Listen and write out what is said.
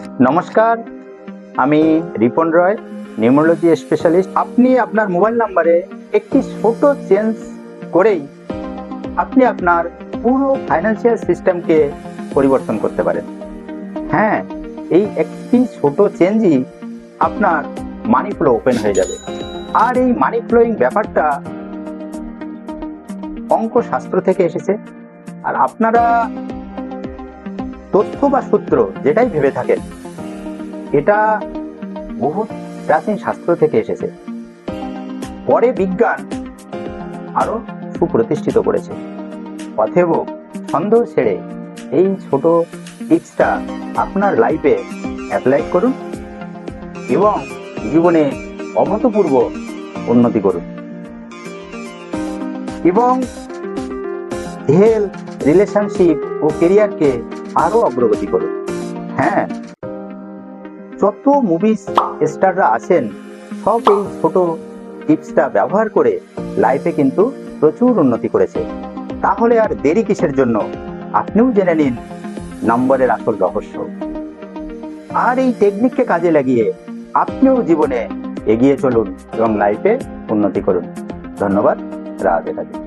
নমস্কার, আমি রিপন রয়, নিউমোলজি স্পেশালিস্ট। আপনি আপনার মোবাইল নাম্বারে একটি ছোট চেঞ্জ করেই আপনি আপনার পুরো ফাইন্যান্সিয়াল সিস্টেমকে পরিবর্তন করতে পারেন। হ্যাঁ, এই একটি ছোট চেঞ্জই আপনার মানি ফ্লো ওপেন হয়ে যাবে। আর এই মানি ফ্লোয়িং ব্যাপারটা অঙ্কশাস্ত্র থেকে এসেছে। আর আপনারা তথ্য বা সূত্র যেটাই ভেবে থাকেন, এটা বহু প্রাচীন শাস্ত্র থেকে এসেছে। পরে বিজ্ঞান আরো সুপ্রতিষ্ঠিত করেছে। অতএব সন্দেহ ছেড়ে এই ছোট টিপসটা আপনার লাইফে অ্যাপ্লাই করুন এবং জীবনে অভূতপূর্ব উন্নতি করুন এবং হেলথ, রিলেশনশিপ ও কেরিয়ারকে আরো অগ্রগতি করুন। হ্যাঁ, যত মুভি স্টাররা আছেন সব এই ছোট টিপসটা ব্যবহার করে লাইফে কিন্তু প্রচুর উন্নতি করেছে। তাহলে আর দেরি কিসের জন্য? আপনিও জেনে নিন নম্বরের আসল রহস্য। আর এই টেকনিককে কাজে লাগিয়ে আপনিও জীবনে এগিয়ে চলুন এবং লাইফে উন্নতি করুন। ধন্যবাদ। রাধে রাধে।